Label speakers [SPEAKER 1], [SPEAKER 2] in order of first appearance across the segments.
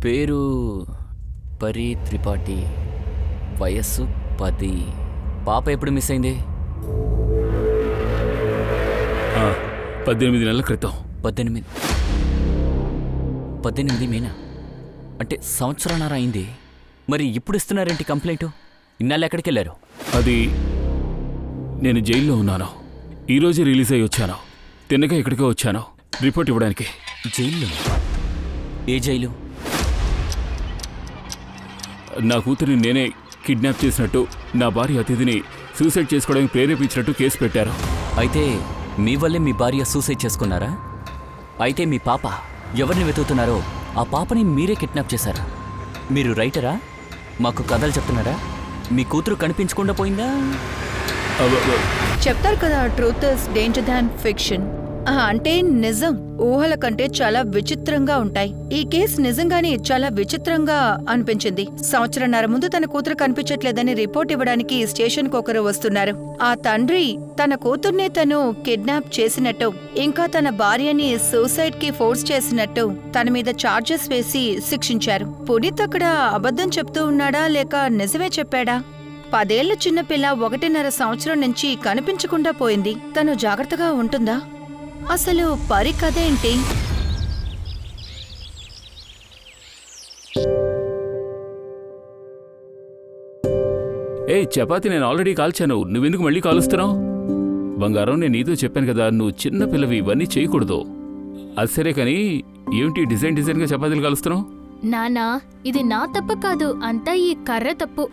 [SPEAKER 1] పేరు పరి త్రిపాఠి, వయస్సు 10. పాప ఎప్పుడు మిస్ అయింది?
[SPEAKER 2] 18 నెలల క్రితం.
[SPEAKER 1] 18 మీనా? అంటే సంవత్సరాన్నర అయింది. మరి ఇప్పుడు ఇస్తున్నారేంటి కంప్లైంట్? ఇన్నాళ్ళు ఎక్కడికి వెళ్ళారు?
[SPEAKER 2] అది నేను జైల్లో ఉన్నాను. ఈరోజు రిలీజ్ అయ్యి వచ్చాను. తిన్నగా ఇక్కడికే వచ్చాను రిపోర్ట్ ఇవ్వడానికి.
[SPEAKER 1] జైల్లో? ఏ జైలు?
[SPEAKER 2] నా కూతురిని నేనే కిడ్నాప్ చేసినట్టు, నా భార్య అతిథిని సూసైడ్ చేసుకోవడానికి ప్రేరేపించినట్టు కేసు పెట్టారు.
[SPEAKER 1] అయితే మీ వల్లే మీ భార్య సూసైడ్ చేసుకున్నారా? అయితే మీ పాప ఎవరిని వెతుకుతున్నారో ఆ పాపని మీరే కిడ్నాప్ చేశారా? మీరు రైటరా? మాకు కథలు చెప్తున్నారా? మీ కూతురు కనిపించకుండా పోయిందా?
[SPEAKER 3] చెప్తారు కదా, truth is danger than fiction. అంటే నిజం ఊహల కంటే చాలా విచిత్రంగా ఉంటాయి. ఈ కేసు నిజంగానే చాలా విచిత్రంగా అనిపించింది. సంవత్సరంన్నర ముందు తన కూతురు కనిపించట్లేదని రిపోర్ట్ ఇవ్వడానికి స్టేషన్ కు ఒకరు వస్తున్నారు. ఆ తండ్రి తన కూతుర్నే తను కిడ్నాప్ చేసినట్టు, ఇంకా తన భార్యని సూసైడ్ కి ఫోర్స్ చేసినట్టు తన మీద చార్జెస్ వేసి శిక్షించారు. పునీత్ అక్కడ అబద్ధం చెప్తూ ఉన్నాడా లేక నిజమే చెప్పాడా? 10 ఏళ్ల చిన్నపిల్ల 1.5 సంవత్సరం నుంచి కనిపించకుండా పోయింది. తను జాగ్రత్తగా ఉంటుందా? అసలు పరి కథ ఏంటి?
[SPEAKER 2] చపాతి నేను ఆల్రెడీ కాల్చాను. నువ్వెందుకు మళ్ళీ కాలుస్తున్నావు? బంగారం, నేను నీతో చెప్పాను కదా, నువ్వు చిన్న పిల్లవి, ఇవన్నీ చేయకూడదు. అది సరే కానీ ఏమిటి డిజైన్గా చపాతీలు కాలుస్తున్నావు?
[SPEAKER 4] నానా, ఇది నా తప్పు కాదు, అంతా ఈ కర్ర తప్పు.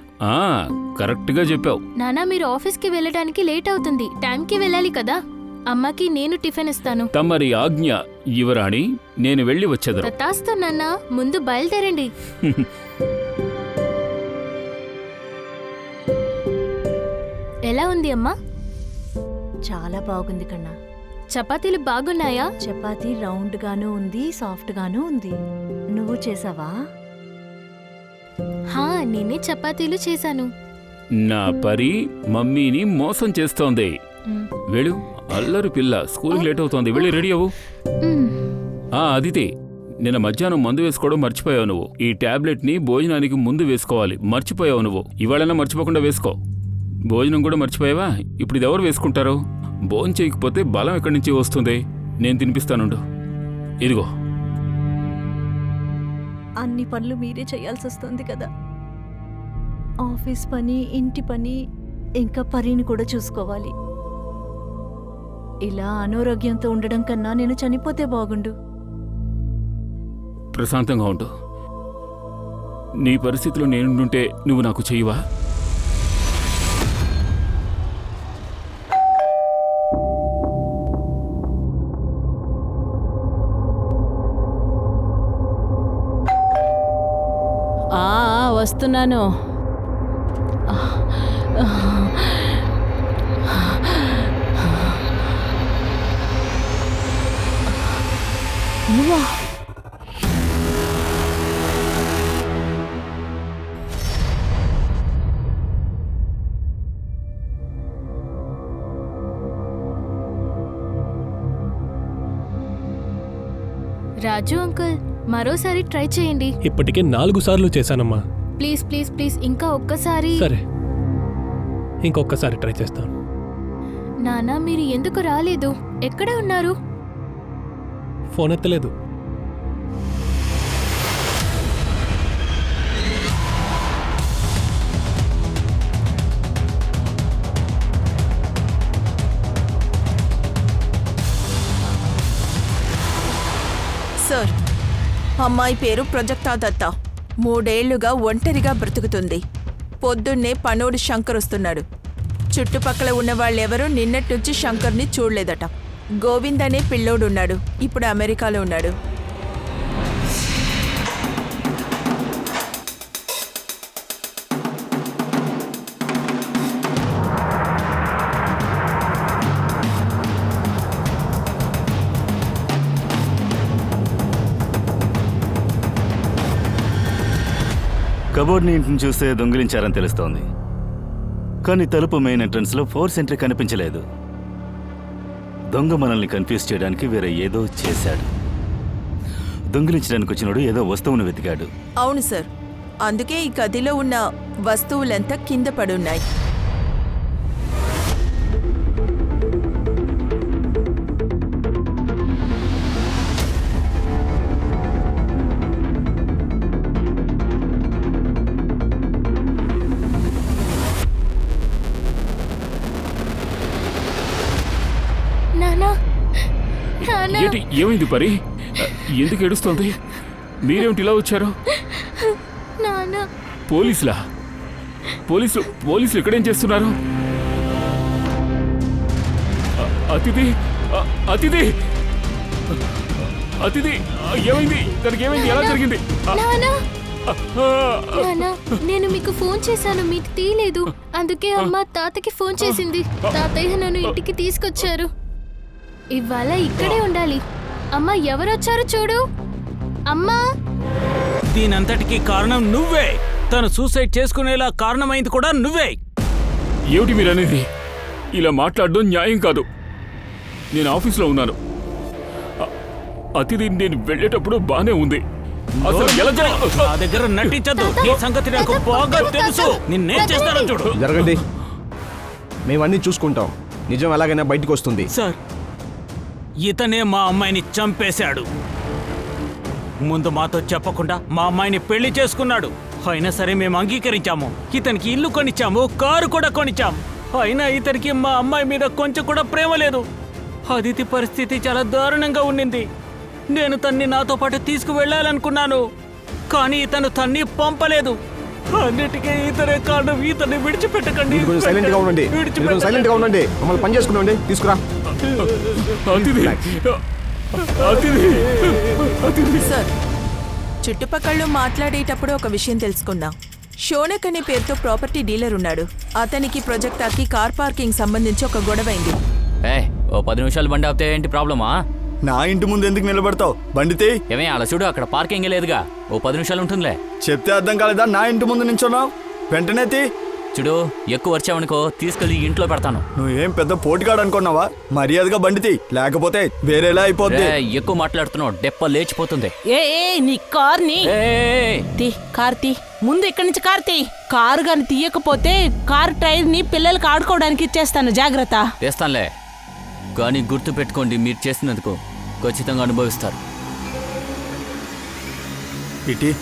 [SPEAKER 2] కరెక్ట్గా చెప్పావు.
[SPEAKER 4] నానా, మీరు ఆఫీస్కి వెళ్ళడానికి లేట్ అవుతుంది. టైంకి వెళ్ళాలి కదా. అమ్మకి నేను టిఫిన్ ఇస్తాను.
[SPEAKER 2] తమరి ఆజ్ఞ యువరాణి. నేను వెళ్ళి వచ్చేదరు.
[SPEAKER 4] తతాస్తా నాన్నా, ముందు బయలుదేరండి. ఎలా ఉంది అమ్మా?
[SPEAKER 5] చాలా బాగుంది కన్నా.
[SPEAKER 4] చపాతీలు బాగున్నాయా?
[SPEAKER 5] చపాతీ రౌండ్ గాను ఉంది, సాఫ్ట్ గాను ఉంది. నువ్వు చేసావా?
[SPEAKER 4] నేనే చపాతీలు చేశాను.
[SPEAKER 2] నా పరి మమ్మీని మోసం చేస్తోంది. వెళ్ళు, అల్లరి పిల్ల, స్కూల్కి లేట్ అవుతోంది. వెళ్ళి రెడీ అవ్వు. అదితి, నిన్న మధ్యాహ్నం మందు వేసుకోవడం మర్చిపోయావు నువ్వు. ఈ టాబ్లెట్ ని భోజనానికి ముందు వేసుకోవాలి. మర్చిపోయావు నువ్వు. ఇవాళైనా మర్చిపోకుండా వేసుకో. భోజనం కూడా మర్చిపోయావా? ఇప్పుడు ఇది ఎవరు వేసుకుంటారు? భోజనం చేయకపోతే బలం ఎక్కడి నుంచి వస్తుంది? నేను తినిపిస్తానుండు. ఇదిగో.
[SPEAKER 5] అన్ని పనులు మీరే చేయాల్సి వస్తుంది కదా. ఆఫీస్ పని, ఇంటి పని, ఇంకా పరిని కూడా చూసుకోవాలి. ఇలా అనారోగ్యంతో ఉండడం కన్నా నేను చనిపోతే బాగుండు.
[SPEAKER 2] ప్రశాంతంగా ఉండు. నీ పరిస్థితిలో నేనుంటే నువ్వు నాకు చెయ్యవా?
[SPEAKER 6] వస్తున్నాను. నువ్వా?
[SPEAKER 4] రాజు అంకుల్, మరోసారి ట్రై చేయండి.
[SPEAKER 7] ఇప్పటికే 4 సార్లు చేశానమ్మా.
[SPEAKER 4] ప్లీజ్ ప్లీజ్ ప్లీజ్, ఇంకా ఒక్కసారి.
[SPEAKER 7] సరే, ఇంకొకసారి ట్రై చేస్తాను.
[SPEAKER 4] నానా, మీరు ఎందుకు రాలేదు? ఎక్కడ ఉన్నారు?
[SPEAKER 7] ఫోన్ ఎత్తలేదు.
[SPEAKER 3] సార్, అమ్మాయి పేరు ప్రొజెక్టా దత్తా. 3 ఏళ్లుగా ఒంటరిగా బ్రతుకుతుంది. పొద్దున్నే పనోడు శంకర్ వస్తున్నాడు. చుట్టుపక్కల ఉన్న వాళ్ళెవరూ నిన్నట్నుంచి శంకర్ని చూడలేదట. గోవింద్ అనే పిల్లోడున్నాడు, ఇప్పుడు అమెరికాలో ఉన్నాడు.
[SPEAKER 8] కబోర్డ్ని ఇంటిని చూస్తే దొంగిలించారని తెలుస్తోంది. కానీ తలుపు మెయిన్ ఎంట్రన్స్లో 4th ఎంట్రీ కనిపించలేదు. దొంగ మనల్ని కన్ఫ్యూజ్ చేయడానికి వేరే ఏదో చేశాడు. దొంగిలించడానికి వచ్చినోడు ఏదో వస్తువును వెతికాడు.
[SPEAKER 9] అవును సార్, అందుకే ఈ గదిలో ఉన్న వస్తువులంతా కింద పడున్నాయి.
[SPEAKER 4] నానా నానా
[SPEAKER 2] ఏంటి ఏమైంది పరి? ఎందుకు ఏడుస్తోంది? మీరేమిటి ఇలా వచ్చారు?
[SPEAKER 4] నానా
[SPEAKER 2] పోలీసులా? పోలీసులు ఇక్కడేం చేస్తున్నారు? అతిథి అతిథి అతిథి ఏమైంది? తనకి ఏమైంది? ఎలా జరిగింది?
[SPEAKER 4] నానా నానా నేను మీకు ఫోన్ చేశాను, మీకు తీయలేదు. అందుకే అమ్మ తాతకి ఫోన్ చేసింది. తాతయ్య నన్ను ఇంటికి తీసుకొచ్చారు. ఇవాళ ఇక్కడే ఉండాలి. అమ్మ ఎవరొచ్చారు చూడు. అమ్మా,
[SPEAKER 10] దీనంతటికీ కారణం నువ్వే. తను సూసైడ్ చేసుకునేలా కారణమైంది కూడా నువ్వే.
[SPEAKER 2] ఏమిటి మీరనేది? ఇలా మాట్లాడడం న్యాయం కాదు. నేను ఆఫీస్లో ఉన్నాను. అతిథి నేను వెళ్ళేటప్పుడు బానే ఉంది. అసలు ఎలా
[SPEAKER 10] నా దగ్గర నటించద్దు. నీ సంగతి నాకు బాగా తెలుసు. నిన్నేం చేస్తానో చూడు.
[SPEAKER 11] జరగండి, మేమన్నీ చూసుకుంటాం. నిజం ఎలాగైనా బయటకు వస్తుంది.
[SPEAKER 10] సార్, ఇతనే మా అమ్మాయిని చంపేశాడు. ముందు మాతో చెప్పకుండా మా అమ్మాయిని పెళ్లి చేసుకున్నాడు. అయినా సరే మేము అంగీకరించాము. ఇతనికి ఇల్లు కొనిచ్చాము, కారు కూడా కొనిచ్చాము. అయినా ఇతనికి మా అమ్మాయి మీద కొంచెం కూడా ప్రేమ లేదు. అదితి పరిస్థితి చాలా దారుణంగా ఉండింది. నేను తన్ని నాతో పాటు తీసుకువెళ్ళాలనుకున్నాను, కానీ ఇతను తన్ని పంపలేదు. అన్నిటికీ ఇతనే కారణం. ఇతన్ని విడిచిపెట్టకండి.
[SPEAKER 11] కొంచెం సైలెంట్ గా ఉండండి. సైలెంట్ గా ఉండండి. మమ్మల్ని పని చేసుకున్నాండి. తీసుకురా.
[SPEAKER 9] సార్, చుట్టుపక్కల మాట్లాడేటప్పుడు ఒక విషయం తెలుసుకుందాం. షోనక్ అనే పేరుతో ప్రాపర్టీ డీలర్ ఉన్నాడు. అతనికి ప్రొజెక్టాకి కార్ పార్కింగ్ సంబంధించి ఒక గొడవైంది.
[SPEAKER 1] ఓ 10 నిమిషాలు బండి ఆపితే ఏంటి ప్రాబ్లమా?
[SPEAKER 12] నా ఇంటి ముందు ఎందుకు నిలబడతావు? బండితే
[SPEAKER 1] ఏమే అలా చూడు, అక్కడ పార్కింగ్ లేదుగా. ఓ 10 నిమిషాలు ఉంటుందిలే.
[SPEAKER 12] చెప్తే అర్థం కాలేదా? నా ఇంటి ముందు నించున్నావు, వెంటనే
[SPEAKER 1] చూడు, ఎక్కువ వచ్చావనుకో తీసుకెళ్ళి ఇంట్లో పెడతాను.
[SPEAKER 12] నువ్వేం పెద్ద పోటీగాడు అనుకున్నావా? మర్యాదగా బండితి, లేకపోతే వేరేలా అయిపోద్ది.
[SPEAKER 1] ఎక్కువ మాట్లాడుతున్నావు, దెప్ప లేచిపోతుంది.
[SPEAKER 6] నీ కార్ని కార్తీ ముందు ఇక్కడి నుంచి కార్తీ. కారు గాని తీయకపోతే కారు టైర్ ని పిల్లలకి ఆడుకోవడానికి ఇచ్చేస్తాను. జాగ్రత్త.
[SPEAKER 1] చేస్తానులే, కానీ గుర్తు పెట్టుకోండి, మీరు చేసినందుకు ఖచ్చితంగా అనుభవిస్తారు.
[SPEAKER 12] ఇటీ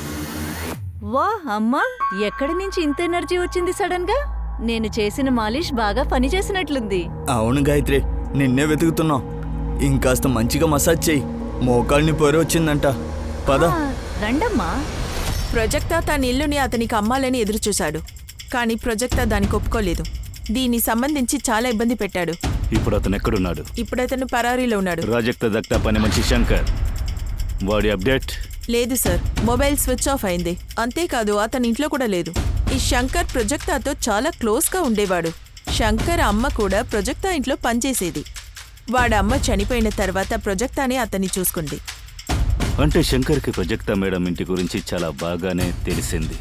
[SPEAKER 5] వా అమ్మా, ఎక్కడి నుంచి ఇంత ఎనర్జీ వచ్చింది సడన్ గా? నేను చేసిన మాలిష్ బాగా పని చేసినట్లుంది.
[SPEAKER 12] అవును గాయత్రి, నిన్నే వెతుకుతున్నాం. ఇంకాస్త మంచిగా మసాజ్ చెయ్యి. మోకాల్ని పొరి వచ్చిందంట. పద
[SPEAKER 5] రండమ్మా.
[SPEAKER 9] ప్రొజెక్టా తన ఇల్లుని అతనికి అమ్మాలని ఎదురుచూశాడు, కానీ ప్రొజెక్టా దానికి ఒప్పుకోలేదు. దీన్ని సంబంధించి చాలా ఇబ్బంది పెట్టాడు.
[SPEAKER 8] ఇప్పుడు అతను ఎక్కడున్నాడు?
[SPEAKER 9] ఇప్పుడు అతను పరారీలో ఉన్నాడు.
[SPEAKER 8] ప్రాజెక్ట్ దక్తా పని మంచి శంకర్, వాడి అప్డేట్
[SPEAKER 9] లేదు సార్, మొబైల్ స్విచ్ ఆఫ్ అయింది. అంతేకాదు అతని ఇంట్లో కూడా లేదు. ఈ శంకర్ ప్రొజెక్టాతో చాలా క్లోజ్గా ఉండేవాడు. శంకర్ అమ్మ కూడా ప్రొజెక్టా ఇంట్లో పనిచేసేది. వాడి అమ్మ చనిపోయిన తర్వాత ప్రొజెక్టానే అతన్ని చూసుకుంది.
[SPEAKER 8] అంటే శంకర్కి ప్రొజెక్టా మేడం ఇంటి గురించి చాలా బాగానే తెలిసింది.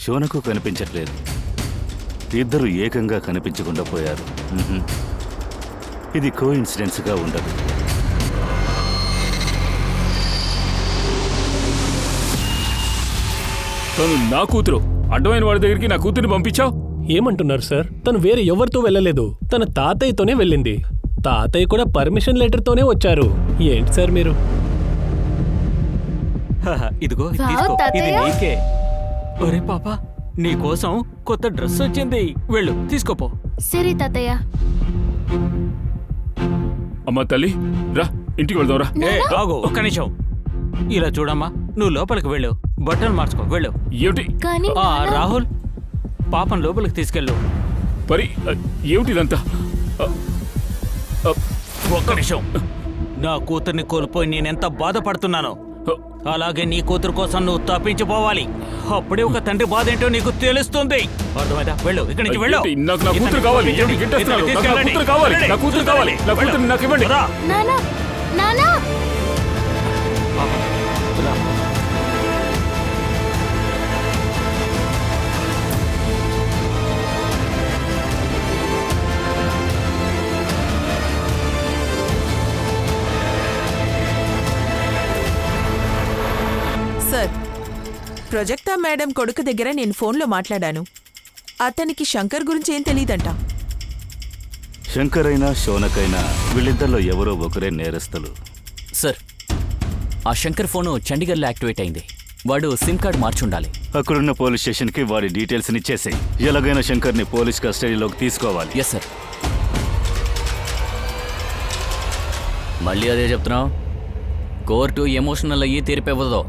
[SPEAKER 8] శోనకు కనిపించట్లేదు. ఇద్దరు ఏకంగా కనిపించకుండా పోయారు. ఇది కోఇన్సిడెన్స్గా ఉండదు.
[SPEAKER 2] తను నా కూతురు. అడ్డమైన వాడి దగ్గరికి నా కూతురిని పంపించావు.
[SPEAKER 7] ఏమంటున్నారు సార్? తను వేరే ఎవరితో వెళ్ళలేదు, తన తాతయ్యతోనే వెళ్ళింది. తాతయ్య కూడా పర్మిషన్ లెటర్తోనే వచ్చారు. ఏంటి సార్ మీరు?
[SPEAKER 10] ఇదిగో తీసుకో, ఇది నీకే. ఒరే పాపా, నీ కోసం కొత్త డ్రెస్ వచ్చింది, వెళ్ళు తీసుకోపో.
[SPEAKER 4] సరే తాతయ్య.
[SPEAKER 2] అమ్మా తల్లి, రా ఇంటికి వెళ్దాంరా.
[SPEAKER 10] ఆగు ఒక్క నిమిషం. ఇలా చూడమ్మా, నువ్వు లోపలికి వెళ్ళు, బట్టలు మార్చుకో, వెళ్ళు.
[SPEAKER 2] ఏమిటి?
[SPEAKER 10] రాహుల్, పాపం లోపలికి తీసుకెళ్ళు.
[SPEAKER 2] పరి, ఏమిటి ఇదంతా?
[SPEAKER 10] ఒక్క నిమిషం. నా కూతుర్ని కోల్పోయి నేనెంత బాధపడుతున్నానో, అలాగే నీ కూతురు కోసం నువ్వు తప్పించిపోవాలి. అప్పుడే ఒక తండ్రి బాధ ఏంటో నీకు తెలుస్తుంది. అర్థమైందా? వెళ్ళు, ఇక్కడి నుంచి వెళ్ళు.
[SPEAKER 2] నాకు నా కూతురు కావాలి. నా కూతురు కావాలి. నా కూతురు కావాలి. నా కూతురు నాకు ఇవ్వండి.
[SPEAKER 4] నానా నానా
[SPEAKER 9] ప్రొజెక్టా మేడం కొడుకు దగ్గర నేను ఫోన్లో మాట్లాడాను. అతనికి శంకర్ గురించి ఏం తెలియదంట.
[SPEAKER 8] శంకర్ అయినా శౌనక్ అయినా వీళ్ళిద్దరిలో ఎవరో ఒకరే నేరస్తులు.
[SPEAKER 1] సార్, ఆ శంకర్ ఫోను చండీగఢ్లో యాక్టివేట్ అయింది. వాడు సిమ్ కార్డ్ మార్చుండాలి.
[SPEAKER 8] అక్కడున్న పోలీస్ స్టేషన్కి వాడి డీటెయిల్స్ని ఇచ్చేసాయి. ఎలాగైనా శంకర్ని పోలీస్ కస్టడీలోకి తీసుకోవాలి.
[SPEAKER 1] Yes sir. మళ్ళీ అదే చెప్తున్నావు? కోర్టు ఎమోషనల్ అయ్యి తీర్పివ్వదు.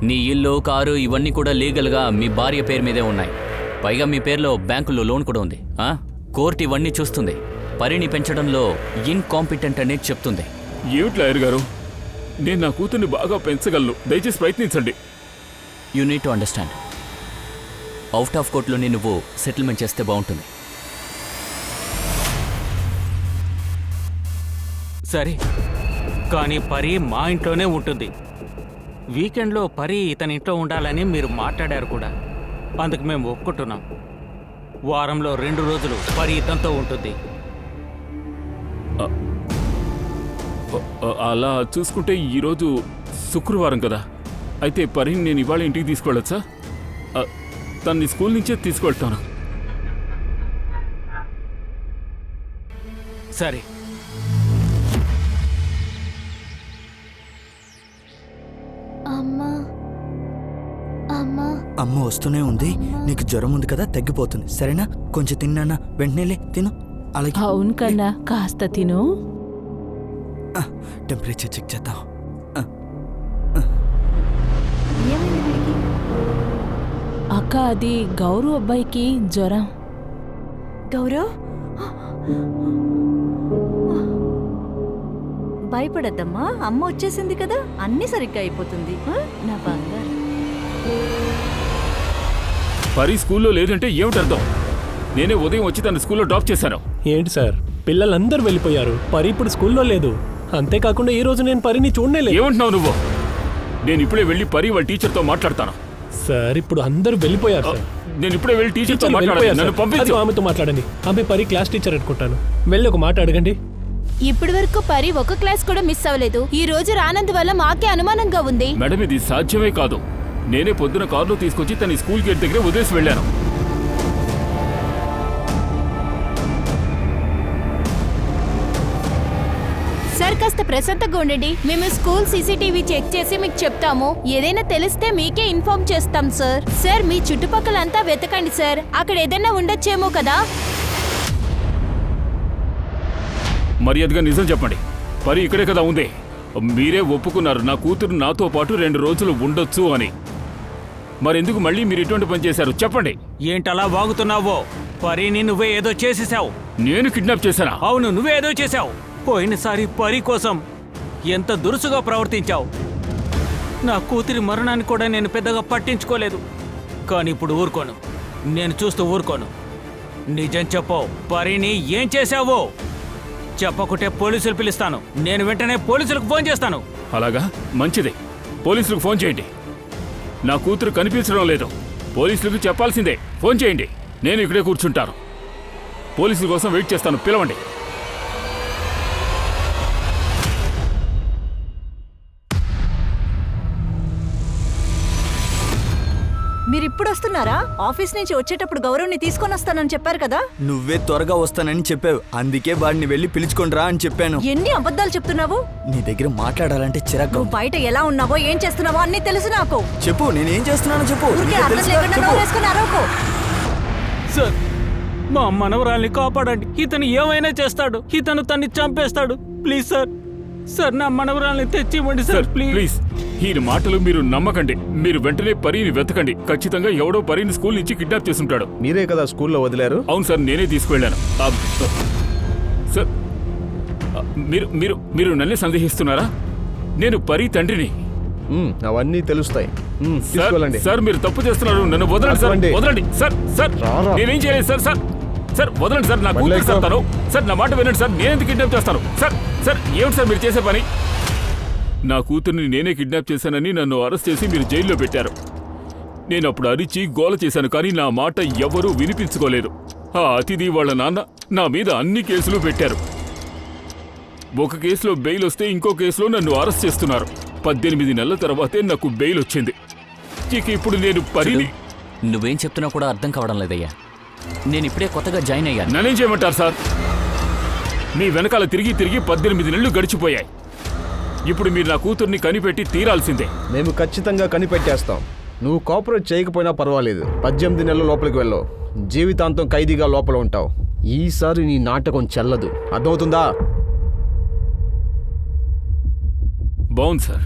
[SPEAKER 1] నీ ఇల్లు, కారు ఇవన్నీ కూడా లీగల్గా మీ భార్య పేరు మీదే ఉన్నాయి. పైగా మీ పేరులో బ్యాంకులో లోన్ కూడా ఉంది. కోర్టు ఇవన్నీ చూస్తుంది. పరిని పెంచడంలో ఇన్కాంపిటెంట్ అనేది చెప్తుంది.
[SPEAKER 2] ఏమిటి లాయర్ గారు, నేను నా కూతుర్ని బాగా పెంచగలను, దయచేసి ప్రయత్నించండి.
[SPEAKER 1] You need to understand. Out of కోర్టులోనే నువ్వు సెటిల్మెంట్ చేస్తే బాగుంటుంది.
[SPEAKER 10] సరే, కానీ పరి మా ఇంట్లోనే ఉంటుంది. వీకెండ్లో పరి ఇతని ఇంట్లో ఉండాలని మీరు మాట్లాడారు కూడా. అందుకు మేము ఒప్పుకుంటున్నాం. వారంలో 2 రోజులు పరి ఇతనితో ఉంటుంది.
[SPEAKER 2] అలా చూసుకుంటే ఈరోజు శుక్రవారం కదా. అయితే పరిని నేను ఇవాళ ఇంటికి తీసుకువెళ్ళొచ్చా? తన్ని స్కూల్ నుంచే తీసుకువెళ్తాను.
[SPEAKER 10] సరే.
[SPEAKER 4] అమ్మా, అమ్మా,
[SPEAKER 12] అమ్మ వస్తూనే ఉంది. నీకు జ్వరం ఉంది కదా, తగ్గిపోతుంది. సరేనా? కొంచెం తిన్నానా, వెంటనే తిను. అలాగే.
[SPEAKER 6] అవును కన్నా, కాస్త తిను.
[SPEAKER 12] టెంపరేచర్ చెక్ చేద్దాం.
[SPEAKER 6] అక్క, అది గౌరవ్ అబ్బాయికి జ్వరం.
[SPEAKER 5] గౌరవ్, భయపడద్దమ్మా. అమ్మ వచ్చేసింది కదా, అన్నీ సరిగ్గా అయిపోతుంది. నా బంగారు.
[SPEAKER 2] పరి స్కూల్లో లేదంటే ఏమిటి అర్థం? నేనే ఉదయం వచ్చి తన స్కూల్లో డ్రాప్ చేశాను.
[SPEAKER 7] ఏంటి సార్, పిల్లలందరూ వెళ్ళిపోయారు, పరి ఇప్పుడు స్కూల్లో లేదు. అంతేకాకుండా ఈ రోజు నేను పరిని చూడలేదు.
[SPEAKER 2] ఏమంటున్నావు నువ్వు? నేను ఇప్పుడే వెళ్ళి పరి వాళ్ళ టీచర్తో మాట్లాడతాను.
[SPEAKER 7] సార్, ఇప్పుడు అందరూ వెళ్ళిపోయారు సార్.
[SPEAKER 2] నేను ఇప్పుడే వెళ్ళి టీచర్తో
[SPEAKER 7] వెళ్ళిపోయారు
[SPEAKER 2] నన్ను
[SPEAKER 7] సార్.
[SPEAKER 2] పంపించు.
[SPEAKER 7] అది ఆమెతో మాట్లాడండి. ఆమె పరి క్లాస్ టీచర్ అనుకుంటాను. వెళ్ళి ఒక మాట అడగండి.
[SPEAKER 4] ఇప్పటి వరకు పరి ఒక క్లాస్ కూడా మిస్ అవ్వలేదు. ఈ రోజు రానందువల్ల మాకే అనుమానంగా ఉంది.
[SPEAKER 2] మేడం, ఇది సాధ్యమే కాదు. నేనే పొద్దున కారులో తీసుకొచ్చి తన స్కూల్ గేట్ దగ్గర వదిలేసి వెళ్ళాను.
[SPEAKER 4] సార్, కాస్త ప్రశాంతంగా ఉండండి. మేము స్కూల్ సీసీటీవీ చెక్ చేసి మీకు చెప్తాము. ఏదైనా తెలిస్తే మీకే ఇన్ఫార్మ్ చేస్తాం సార్. సార్, మీ చుట్టుపక్కలంతా వెతకండి సార్. అక్కడ ఏదైనా ఉండొచ్చేమో కదా.
[SPEAKER 2] మర్యాదగా నిజం చెప్పండి. పరి ఇక్కడే కదా ఉంది. మీరే ఒప్పుకున్నారు నా కూతురు నాతో పాటు 2 రోజులు ఉండొచ్చు అని. మరెందుకు మళ్ళీ మీరు ఇటువంటి పని చేశారు చెప్పండి.
[SPEAKER 10] ఏంటలా వాగుతున్నావో? పరిని నువ్వే ఏదో చేసేసావు.
[SPEAKER 2] నేను కిడ్నాప్ చేశానా?
[SPEAKER 10] అవును, నువ్వే ఏదో చేశావు. పోయినసారి పరి కోసం ఎంత దురుసుగా ప్రవర్తించావు. నా కూతురి మరణాన్ని కూడా నేను పెద్దగా పట్టించుకోలేదు. కానీ ఇప్పుడు ఊరుకోను. నేను చూస్తూ ఊరుకోను. నిజం చెప్పు, పరిని ఏం చేశావో చెప్పకుంటే పోలీసులు పిలుస్తాను. నేను వెంటనే పోలీసులకు ఫోన్ చేస్తాను.
[SPEAKER 2] అలాగా, మంచిది. పోలీసులకు ఫోన్ చేయండి. నా కూతురు కనిపించడం లేదు. పోలీసులకు చెప్పాల్సిందే. ఫోన్ చేయండి. నేను ఇక్కడే కూర్చుంటాను. పోలీసుల కోసం వెయిట్ చేస్తాను. పిలవండి.
[SPEAKER 5] మీరు ఇప్పుడు వస్తున్నారా? ఆఫీస్ నుంచి వచ్చేటప్పుడు గౌరవ్ని తీసుకొని వస్తానని చెప్పారు కదా.
[SPEAKER 12] నువ్వే త్వరగా వస్తానని చెప్పావు. అందుకే వాడిని వెళ్ళి పిలుచుకొనిరా అని చెప్పాను.
[SPEAKER 5] ఎన్ని అబద్ధాలు చెప్తున్నావు?
[SPEAKER 12] నీ దగ్గర మాట్లాడాలంటే చిరాకు.
[SPEAKER 5] నువ్వు బయట ఎలా ఉన్నావో, ఏం చేస్తున్నావో అన్నీ తెలుసు నాకు.
[SPEAKER 12] చెప్పు, నేనేం చేస్తున్నానో చెప్పు.
[SPEAKER 5] ఊరికే
[SPEAKER 12] నీకే
[SPEAKER 5] అర్థం
[SPEAKER 12] తెలుసుగా?
[SPEAKER 5] లేకుండా
[SPEAKER 12] చెప్పు.
[SPEAKER 5] నోరేసుకొని అరవకు.
[SPEAKER 10] సార్, మా మనవరాల్ని కాపాడండి. ఇతను ఏమైనా చేస్తాడు. ఇతను తన్ని చంపేస్తాడు. Please sir. సార్, నా మనవరాల్ని తెచ్చివ్వండి సార్, ప్లీజ్.
[SPEAKER 2] ఈ మాటలు మీరు నమ్మకండి. మీరు వెంటనే పరిని వెతకండి. ఖచ్చితంగా ఎవడో పరిని స్కూల్ నుంచి కిడ్నాప్ చేసుంటాడు.
[SPEAKER 11] మీరే కదా స్కూల్లో వదిలారు?
[SPEAKER 2] అవును సార్, నేనే తీసుకువెళ్ళాను. సార్, మీరు మీరు మీరు నన్నే సందేహిస్తున్నారా? నేను పరి తండ్రిని.
[SPEAKER 11] అవన్నీ తెలుస్తాయి. తీసుకెళ్ళండి.
[SPEAKER 2] సార్, మీరు తప్పు చేస్తున్నారు. నన్ను వదలండి సార్. వదలండి సార్. సార్, నేనేం చేయలేదు సార్. సార్ సార్ వదలండి సార్. నా కూతురు చెప్తాను సార్. నా మాట వినండి సార్. నేనెందుకు కిడ్నాప్ చేస్తాను సార్? సార్, ఏమిటి సార్ మీరు చేసే పని? నా కూతుర్ని నేనే కిడ్నాప్ చేశానని నన్ను అరెస్ట్ చేసి మీరు జైల్లో పెట్టారు. నేను అప్పుడు అరిచి గోల చేశాను, కానీ నా మాట ఎవరూ వినిపించుకోలేదు. ఆ అతిథి వాళ్ళ నాన్న నా మీద అన్ని కేసులు పెట్టారు. ఒక కేసులో బెయిల్ వస్తే ఇంకో కేసులో నన్ను అరెస్ట్ చేస్తున్నారు. 18 నెలల తర్వాతే నాకు బెయిల్ వచ్చింది. ఇక ఇప్పుడు నేను పరిని
[SPEAKER 1] నువ్వేం చెప్తున్నా కూడా అర్థం కావడం లేదయ్యా. నేను ఇప్పుడే కొత్తగా జాయిన్ అయ్యాను.
[SPEAKER 2] నన్నేం చేయమంటారు సార్? మీ వెనకాల తిరిగి తిరిగి 18 నెలలు గడిచిపోయాయి. ఇప్పుడు మీరు నా కూతుర్ని కనిపెట్టి తీరాల్సిందే.
[SPEAKER 11] మేము ఖచ్చితంగా కనిపెట్టేస్తాం. నువ్వు కోఆపరేట్ చేయకపోయినా పర్వాలేదు. 18 నెలల లోపలికి వెళ్ళవు. జీవితాంతం ఖైదీగా లోపల ఉంటావు. ఈసారి నీ నాటకం చెల్లదు. అర్థమవుతుందా?
[SPEAKER 2] బాగుంది సార్,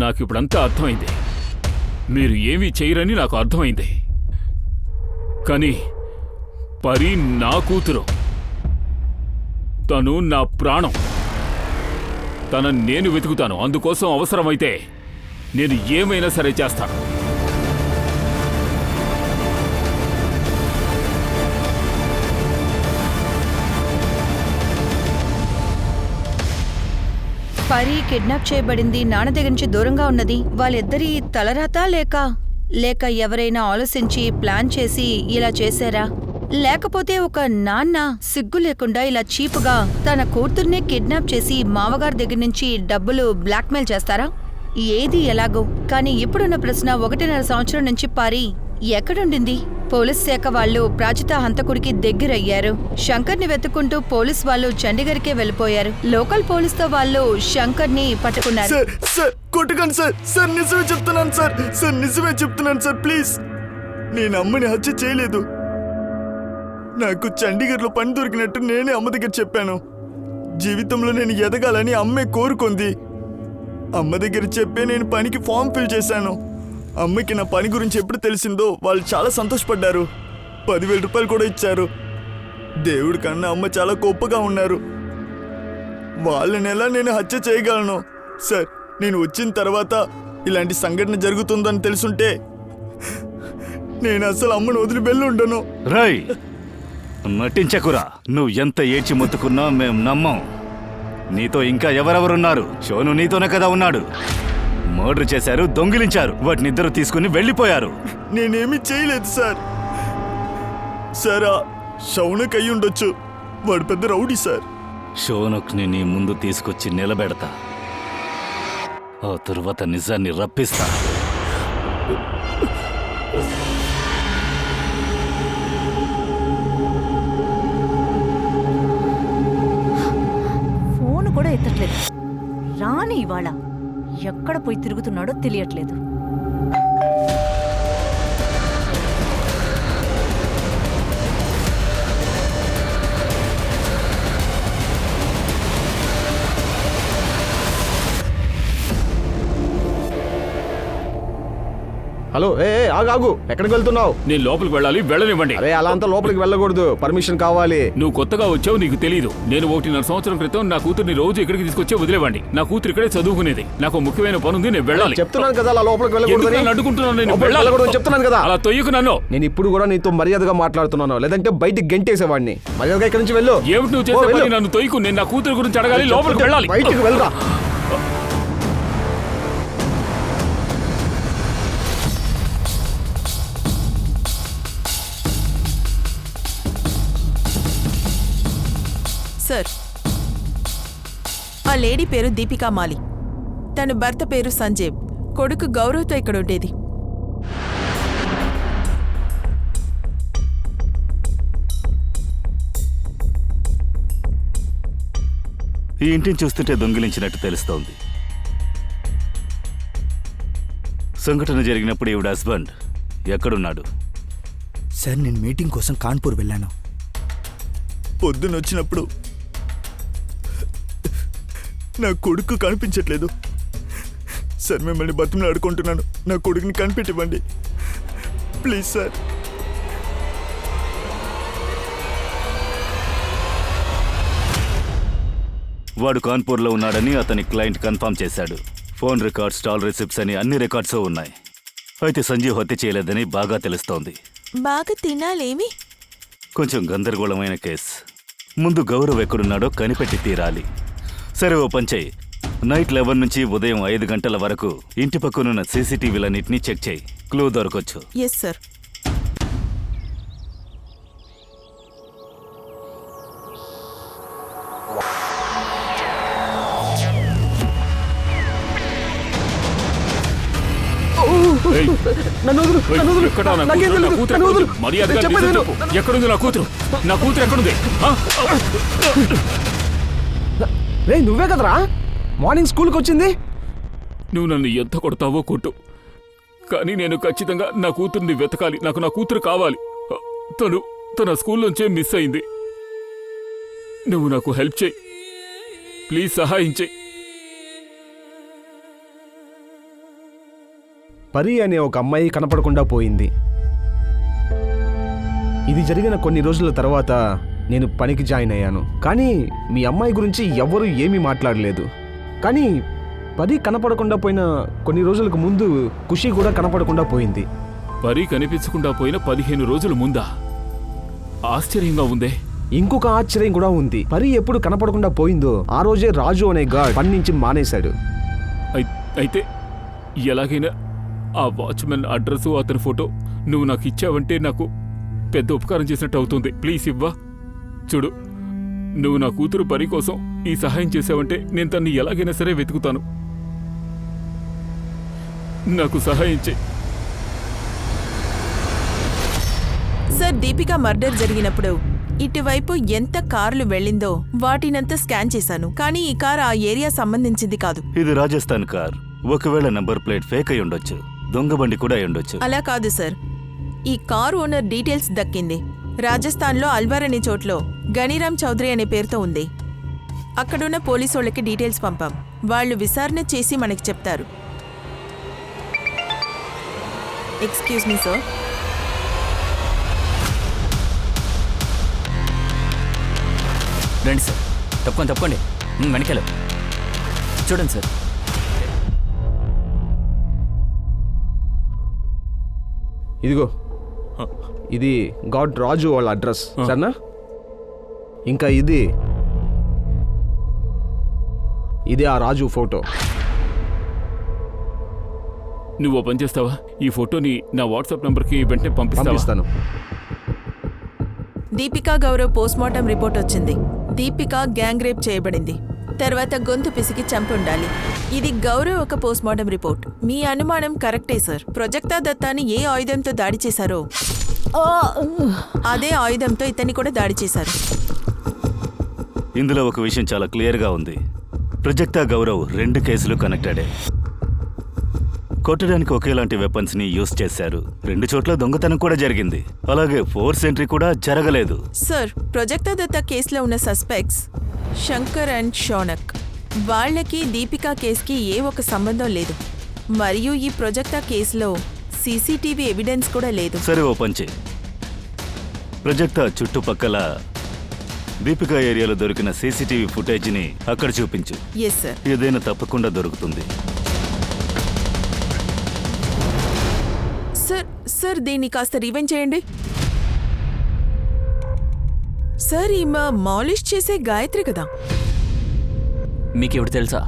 [SPEAKER 2] నాకు ఇప్పుడంతా అర్థమైంది. మీరు ఏమీ చేయరని నాకు అర్థమైంది. కానీ పరి నా కూతురు, తను నా ప్రాణం. తనని నేను వెతుకుతాను. అందుకోసం అవసరమైతే నేను ఏమైనా సరే చేస్తాను.
[SPEAKER 3] పరి కిడ్నాప్ చేయబడింది, నాన్న దగ్గర నుంచి దూరంగా ఉన్నది. వాళ్ళిద్దరి తలరాత లేక ఎవరైనా ఆలోచించి ప్లాన్ చేసి ఇలా చేశారా? లేకపోతే ఒక నాన్న సిగ్గు లేకుండా ఇలా చీపుగా తన కూతుర్నే కిడ్నాప్ చేసి మామగారి దగ్గర నుంచి డబ్బులు బ్లాక్మెయిల్ చేస్తారా? ఏది ఎలాగో కానీ ఇప్పుడున్న ప్రశ్న, 1.5 సంవత్సరం నుంచి పరి ఎక్కడుండింది? పోలీస్ శాఖ వాళ్ళు ప్రాచిత హంతకుడికి దగ్గరయ్యారు. శంకర్ని వెతుక్కుంటూ పోలీస్ వాళ్ళు చండీగఢ్కే వెళ్ళిపోయారు. లోకల్ పోలీస్తో వాళ్ళు శంకర్ని పట్టుకున్నారు.
[SPEAKER 12] సార్ కొట్టకండి సార్. సార్ నిజమే చెప్తున్నాను సార్. సార్ నిజమే చెప్తున్నాను సార్. ప్లీజ్, నేను అమ్మని హత్య చేయలేదు. నాకు చండీగఢ్లో పని దొరికినట్టు నేనే అమ్మ దగ్గర చెప్పాను. జీవితంలో నేను ఎదగాలని అమ్మే కోరుకుంది. అమ్మ దగ్గర చెప్పే నేను పనికి ఫామ్ ఫిల్ చేశాను. అమ్మకి నా పని గురించి ఎప్పుడు తెలిసిందో వాళ్ళు చాలా సంతోషపడ్డారు. 10,000 రూపాయలు కూడా ఇచ్చారు. దేవుడి కన్నా అమ్మ చాలా గొప్పగా ఉన్నారు. వాళ్ళని ఎలా నేను హత్య చేయగలను? సార్, నేను వచ్చిన తర్వాత ఇలాంటి సంఘటన జరుగుతుందని తెలుసుంటే నేను అసలు అమ్మను వదిలి వెళ్ళి ఉండను.
[SPEAKER 8] రై, నటించకురా. నువ్వు ఎంత ఏడ్చి మొత్తుకున్నా మేం నమ్మం. నీతో ఇంకా ఎవరెవరున్నారు? షోను నీతోనే కదా ఉన్నాడు. మర్డర్ చేశారు, దొంగిలించారు, వాటినిద్దరు తీసుకుని వెళ్ళిపోయారు.
[SPEAKER 12] నేనేమీ చేయలేదు సార్. సార్, షౌనక్ అయి ఉండొచ్చు. వాడు పెద్ద రౌడీ సార్.
[SPEAKER 8] షోనక్ని నీ ముందు తీసుకొచ్చి నిలబెడతా. ఆ తరువాత నిజాన్ని రప్పిస్తా.
[SPEAKER 5] ఫోన్ కూడా ఎత్తట్లేదు. రాని ఇవాళ ఎక్కడ పోయి తిరుగుతున్నాడో తెలియట్లేదు.
[SPEAKER 11] హలో, ఆగు. ఎక్కడికి వెళ్తున్నావు?
[SPEAKER 2] నేను లోపలికి వెళ్ళాలి, వెళ్ళనివ్వండి.
[SPEAKER 11] అరే, అలా అంతా లోపలికి వెళ్ళకూడదు. పర్మిషన్ కావాలి.
[SPEAKER 2] నువ్వు కొత్తగా వచ్చావు, నీకు తెలీదు. నేను 1.5 సంవత్సరం క్రితం నా కూతుర్ని రోజు ఇక్కడికి తీసుకొచ్చే వదిలేవండి. నా కూతురు ఇక్కడే చదువుకునేది. నాకు ముఖ్యమైన పని ఉంది, నేను వెళ్ళాలి.
[SPEAKER 11] చెప్తున్నాను కదా, అలా లోపలికి వెళ్ళకూడదు.
[SPEAKER 2] అడ్డుకుంటున్నాను. నేను
[SPEAKER 11] వెళ్ళకూడదు చెప్తున్నాను కదా.
[SPEAKER 2] అలా తొయ్యకు నన్ను.
[SPEAKER 11] నేను ఇప్పుడు కూడా నీతో మర్యాదగా మాట్లాడుతున్నాను, లేదంటే బయటికి గెంటేసేవాడిని. మర్యాదగా ఇక్కడి నుంచి వెళ్ళు.
[SPEAKER 2] ఏమిటి నువ్వు చేసే పని? నన్ను తొయ్యకు. నేను నా కూతురు గురించి అడగాలి, లోపలికి వెళ్ళాలి.
[SPEAKER 11] బయటికి వెళ్ళరా.
[SPEAKER 9] సార్, ఆ లేడీ పేరు దీపికా మాలి. తన భర్త పేరు సంజయ్. కొడుకు గౌరవ్తో ఇక్కడ ఉండేది.
[SPEAKER 8] ఈ ఇంటిని చూస్తుంటే దొంగిలించినట్టు తెలుస్తోంది. సంఘటన జరిగినప్పుడు ఈవిడ హస్బెండ్ ఎక్కడున్నాడు?
[SPEAKER 12] సార్, నేను మీటింగ్ కోసం కాన్పూర్ వెళ్ళాను. పొద్దునొచ్చినప్పుడు నా కొడుకు కనిపించట్లేదు. సార్, మిమ్మల్ని బతుకుని అడుకుంటున్నాను. నా కొడుకుని కనిపెట్టివ్వండి ప్లీజ్ సార్.
[SPEAKER 8] వాడు కాన్పూర్లో ఉన్నాడని అతని క్లయింట్ కన్ఫర్మ్ చేశాడు. ఫోన్ రికార్డ్స్, స్టాల్ రిసిప్ట్స్ అని అన్ని రికార్డ్స్ ఉన్నాయి. అయితే సంజీవ్ హత్య చేయలేదని బాగా తెలుస్తోంది.
[SPEAKER 9] బాగా తినాలేమి?
[SPEAKER 8] కొంచెం గందరగోళమైన కేసు. ముందు గౌరవ్ ఎక్కడున్నాడో కనిపెట్టి తీరాలి. సరే, ఓ పని చెయ్యి. నైట్ 11 నుంచి ఉదయం 5 గంటల వరకు ఇంటి పక్కనున్న సీసీటీవీలన్నింటినీ చెక్ చేయి. క్లూ దొరకొచ్చు.
[SPEAKER 9] Yes sir.
[SPEAKER 2] ఏయ్,
[SPEAKER 11] నన్ను వదులు,
[SPEAKER 2] ఏయ్,
[SPEAKER 11] నన్ను వదులు.
[SPEAKER 2] ఎక్కడా నా
[SPEAKER 11] నాకేం
[SPEAKER 2] కూతురు? నా
[SPEAKER 11] తెలీదు,
[SPEAKER 2] కూతురు
[SPEAKER 11] నన్ను
[SPEAKER 2] ఎక్కడుంది?
[SPEAKER 11] వదులు.
[SPEAKER 2] మర్యాదగా
[SPEAKER 11] నేను చెప్పేది
[SPEAKER 2] నిజం
[SPEAKER 11] విను.
[SPEAKER 2] చెప్పు. ఎక్కడుంది నా కూతురు? నా కూతురు ఎక్కడుంది? ఆ?
[SPEAKER 11] రేయ్ నువ్వే కదరా మార్నింగ్ స్కూల్కి వచ్చింది?
[SPEAKER 2] నువ్వు నన్ను ఎంత కొడతావో కొట్టు, కానీ నేను ఖచ్చితంగా నా కూతుర్ని వెతకాలి. నాకు నా కూతురు కావాలి. తన స్కూల్లోంచే మిస్ అయింది. నువ్వు నాకు హెల్ప్ చేయి ప్లీజ్, సహాయం చేయి.
[SPEAKER 11] పరి అనే ఒక అమ్మాయి కనపడకుండా పోయింది. ఇది జరిగిన కొన్ని రోజుల తర్వాత నేను పనికి జాయిన్ అయ్యాను. కానీ మీ అమ్మాయి గురించి ఎవ్వరూ ఏమీ మాట్లాడలేదు. కానీ పరి కనపడకుండా పోయిన కొన్ని రోజులకు ముందు ఖుషి కూడా కనపడకుండా పోయింది.
[SPEAKER 2] పరి కనిపించకుండా పోయిన 15 రోజుల ముందా? ఆశ్చర్యంగా ఉందే.
[SPEAKER 11] ఇంకొక ఆశ్చర్యం కూడా ఉంది. పరి ఎప్పుడు కనపడకుండా పోయిందో ఆ రోజే రాజు అనే గార్డ్ పని నుంచి మానేశాడు.
[SPEAKER 2] అయితే ఎలాగైనా ఆ వాచ్మెన్ అడ్రస్, అతని ఫోటో నువ్వు నాకు ఇచ్చావంటే నాకు పెద్ద ఉపకారం చేసినట్టు అవుతుంది. ప్లీజ్ ఇవ్వా. చూడు, నువ్వు నా కూతురు పరి కోసం ఈ సహాయం చేసావంటే నేను తన్ని ఎలాగైనా సరే వెతుకుతాను. నాకు సహాయం చేయి.
[SPEAKER 9] సార్, దీపిక మర్డర్ జరిగినప్పుడు ఇటువైపు ఎంత కార్లు వెళ్ళిందో వాటినంతా స్కాన్ చేశాను. కానీ ఈ కార్ ఆ ఏరియా సంబంధించింది కాదు.
[SPEAKER 8] ఇది రాజస్థాన్ కార్. ఒకవేళ నంబర్ ప్లేట్ ఫేక్ అయి ఉండొచ్చు, దొంగ బండి కూడా అయి ఉండొచ్చు.
[SPEAKER 9] అలా కాదు సార్, ఈ కార్ ఓనర్ డీటెయిల్స్ దక్కింది. రాజస్థాన్లో అల్వార్ అనే చోట్లో గనీరామ్ చౌదరి అనే పేరుతో ఉంది. అక్కడున్న పోలీసోళ్ళకి డీటెయిల్స్ పంపాం. వాళ్ళు విచారణ చేసి మనకి చెప్తారు. Excuse me sir.
[SPEAKER 1] రండి సార్, తప్పకుండా వెనకాల చూడండి సార్.
[SPEAKER 11] ఇదిగో, ఇది గాడ్ రాజు వాళ్ళ అడ్రస్ సరేనా? ఇంకా ఇది ఆ రాజు ఫోటో.
[SPEAKER 2] నువ్వు పని చేస్తావా? ఈ ఫోటోని నా వాట్సాప్ నంబర్కి వెంటనే పంపిస్తాను.
[SPEAKER 9] దీపికా గౌరవ్ పోస్ట్మార్టం రిపోర్ట్ వచ్చింది. దీపిక గ్యాంగ్ రేప్ చేయబడింది. తర్వాత గొంతు పిసికి చంపి ఉండాలి. ఇది గౌరవ్ ఒక పోస్ట్మార్టం రిపోర్ట్. మీ అనుమానం కరెక్టే సార్. ప్రొజెక్టా దత్తాని ఏ ఆయుధంతో దాడి చేశారో అదే ఆయుధంతో ఇతన్ని కూడా దాడి చేశారు.
[SPEAKER 8] ఇందులో ఒక విషయం చాలా క్లియర్గా ఉంది. ప్రొజెక్టా గౌరవ్ 2 కేసులు కనెక్టెడే. కొట్టడానికి ఒకేలాంటి వెపన్స్ ని యూజ్ చేశారు. 2 చోట్ల దొంగతనం కూడా జరిగింది. అలాగే ఫోర్స్ ఎంట్రీ కూడా జరగలేదు.
[SPEAKER 9] సార్, ప్రొజెక్టా దత్తా కేసులో ఉన్న సస్పెక్ట్స్ శంకర్ అండ్ షౌనక్. వాళ్ళకి దీపికా కేసుకి ఏ ఒక సంబంధం లేదు. మరియు ఈ ప్రొజెక్టా కేసులో సీసీటీవీ ఎవిడెన్స్ కూడా లేదు.
[SPEAKER 8] సరే, ఓ పంచే. ప్రొజెక్టా చుట్టుపక్కల దీపికా ఏరియాలో దొరికిన సీసీటీవీ ఫుటేజ్ని అక్కడ చూపించు.
[SPEAKER 9] Yes sir.
[SPEAKER 8] ఏదైనా తప్పకుండా దొరుకుతుంది.
[SPEAKER 9] సార్, దీన్ని కాస్త రీవెండ్ చేయండి. సార్, ఈమె మాలిష్ చేసే గాయత్రి కదా?
[SPEAKER 1] మీకెవడు తెలుసా?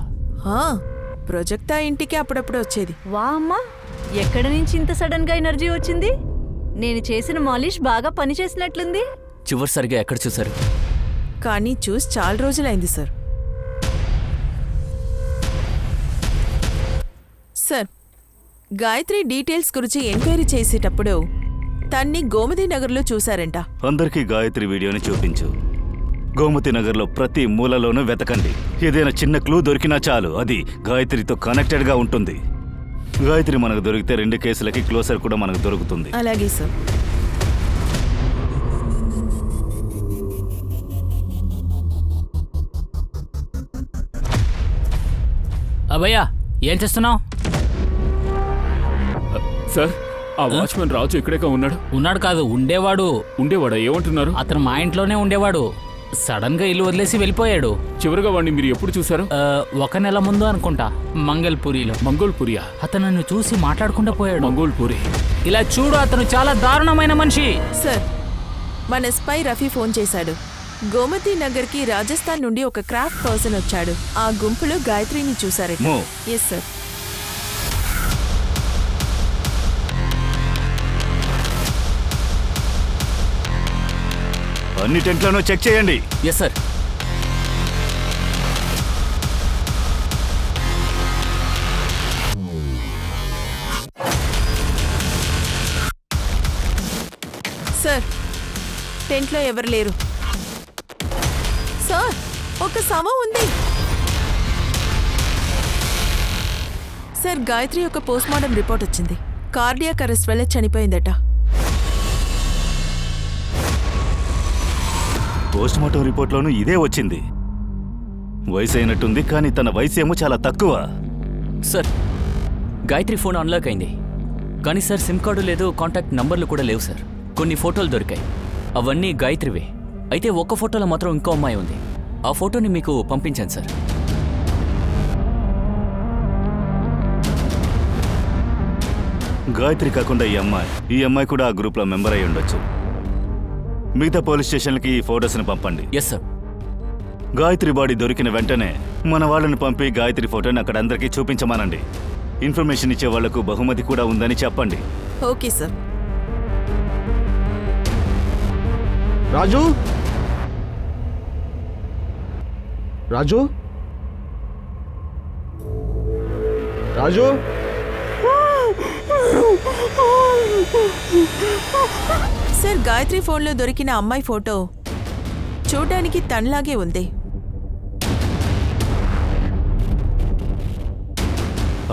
[SPEAKER 9] ప్రొజెక్టా ఇంటికి అప్పుడప్పుడు వచ్చేది.
[SPEAKER 5] వా అమ్మా, ఎక్కడి నుంచి ఇంత సడన్ గా ఎనర్జీ వచ్చింది? నేను చేసిన మాలిష్ బాగా పనిచేసినట్లుంది.
[SPEAKER 1] చివరిసారిగా ఎక్కడ చూశారు?
[SPEAKER 9] కానీ చూసి చాలా రోజులైంది సార్. సార్, గాయత్రి డీటెయిల్స్ గురించి ఎంక్వైరీ చేసేటప్పుడు తన్ని గోమతి నగర్లో చూశారంట.
[SPEAKER 8] అందరికీ గాయత్రి వీడియోని చూపించు. గోమతి నగర్లో ప్రతి మూలలోనూ వెతకండి. ఏదైనా చిన్న క్లూ దొరికినా చాలు, అది గాయత్రితో కనెక్టెడ్గా ఉంటుంది. గాయత్రి మనకు దొరికితే 2 కేసులకి క్లోజర్ కూడా మనకు దొరుకుతుంది.
[SPEAKER 9] అలాగే సార్.
[SPEAKER 13] అభయ్యా, ఏం చేస్తున్నావు?
[SPEAKER 2] సార్, ఆ వాచ్మెన్ రాజు ఇక్కడే ఉన్నాడు.
[SPEAKER 13] ఉన్నాడు కాదు, ఉండేవాడు.
[SPEAKER 2] ఉండేవాడా? ఏమంటున్నారు?
[SPEAKER 13] అతను మా ఇంట్లోనే ఉండేవాడు. సడన్ గా ఇల్లు వదిలేసి వెళ్ళిపోయాడు.
[SPEAKER 2] చివరిగా వాడిని మీరు ఎప్పుడు చూశారు?
[SPEAKER 13] 1 నెల ముందు అనుకుంటా, మంగళపూరిలో.
[SPEAKER 2] మంగళపూరియా?
[SPEAKER 13] అతను నన్ను చూసి మాట్లాడకుండా పోయాడు.
[SPEAKER 2] మంగళపూరి.
[SPEAKER 13] ఇలా చూడు, అతను చాలా దారుణమైన మనిషి.
[SPEAKER 9] సార్, మన స్పై రఫీ ఫోన్ చేశాడు. గోమతి నగర్కి రాజస్థాన్ నుండి ఒక క్రాఫ్ట్ పర్సన్ వచ్చాడు. ఆ గుంపులో గాయత్రిని చూశారట. Yes sir.
[SPEAKER 8] అన్ని టెంట్లను చెక్ చేయండి.
[SPEAKER 1] Yes sir.
[SPEAKER 9] టెంట్లో ఎవరు లేరు. సార్, ఒక శవం ఉంది. సార్, గాయత్రి యొక్క పోస్ట్మార్టం రిపోర్ట్ వచ్చింది. కార్డియాక్ అరెస్ట్ వల్ల చనిపోయిందట.
[SPEAKER 8] పోస్ట్మార్టం రిపోర్ట్లోనూ ఇదే వచ్చింది. వయసు అయినట్టుంది, కానీ తన వయసు ఏమో చాలా తక్కువ.
[SPEAKER 1] సార్, గాయత్రి ఫోన్ అన్లాక్ అయింది. కానీ సార్ సిమ్ కార్డు లేదు, కాంటాక్ట్ నంబర్లు కూడా లేవు సార్. కొన్ని ఫోటోలు దొరికాయి, అవన్నీ గాయత్రివే. అయితే ఒక్క ఫోటోలో మాత్రం ఇంకో అమ్మాయి ఉంది. ఆ ఫోటోని మీకు పంపించాను సార్.
[SPEAKER 8] గాయత్రి కాకుండా ఈ అమ్మాయి కూడా ఆ గ్రూప్లో మెంబర్ అయి ఉండొచ్చు. మిగతా పోలీస్ స్టేషన్లకి ఈ ఫోటోస్ని పంపండి.
[SPEAKER 1] Yes sir.
[SPEAKER 8] గాయత్రి బాడీ దొరికిన వెంటనే మన వాళ్ళని పంపి గాయత్రి ఫోటోని అక్కడ అందరికీ చూపించమానండి. ఇన్ఫర్మేషన్ ఇచ్చే వాళ్లకు బహుమతి కూడా ఉందని చెప్పండి.
[SPEAKER 9] Okay sir.
[SPEAKER 11] Raju, Raju, Raju.
[SPEAKER 9] Sir, Gayatri ఫోన్లో దొరికిన అమ్మాయి ఫోటో చూడ్డానికి తనలాగే ఉంది.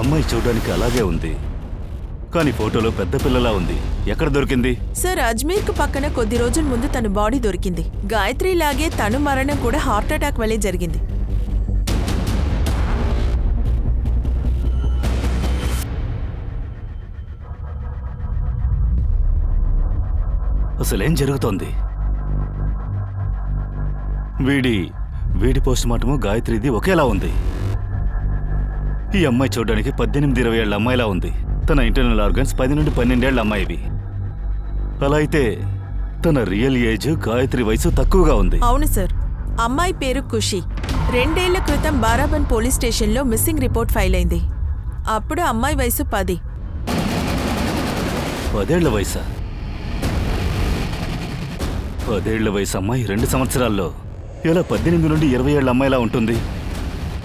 [SPEAKER 8] అమ్మాయి చూడడానికి అలాగే ఉంది, కానీ ఫోటోలో పెద్ద పిల్లలా ఉంది. ఎక్కడ దొరికింది?
[SPEAKER 9] సార్, అజ్మీర్కు పక్కన కొద్ది రోజుల ముందు తన బాడీ దొరికింది. గాయత్రి లాగే తను మరణం కూడా హార్ట్ అటాక్ వల్లే జరిగింది.
[SPEAKER 8] అసలేం జరుగుతోంది? వీడి పోస్ట్మార్టము గాయత్రిది ఒకేలా ఉంది. ఈ అమ్మాయి చూడడానికి 18-20 ఏళ్ల అమ్మాయిలా ఉంది. తన ఇంటర్నల్ ఆర్గన్స్ 10 నుండి 12 ఏళ్ల అమ్మాయివి. అలా అయితే తన రియల్ ఏజ్ గాయత్రి వయసు తక్కువగా ఉంది.
[SPEAKER 9] అవును సార్. అమ్మాయి పేరు ఖుషి. 2 ఏళ్ల క్రితం బారాబన్ పోలీస్ స్టేషన్లో మిస్సింగ్ రిపోర్ట్ ఫైల్ అయింది. అప్పుడు అమ్మాయి వయసు 10.
[SPEAKER 8] 10 ఏళ్ల వయసా? 10 ఏళ్ల వయసు అమ్మాయి 2 సంవత్సరాల్లో ఎలా 18 నుండి 20 ఏళ్ల అమ్మాయిలా ఉంటుంది?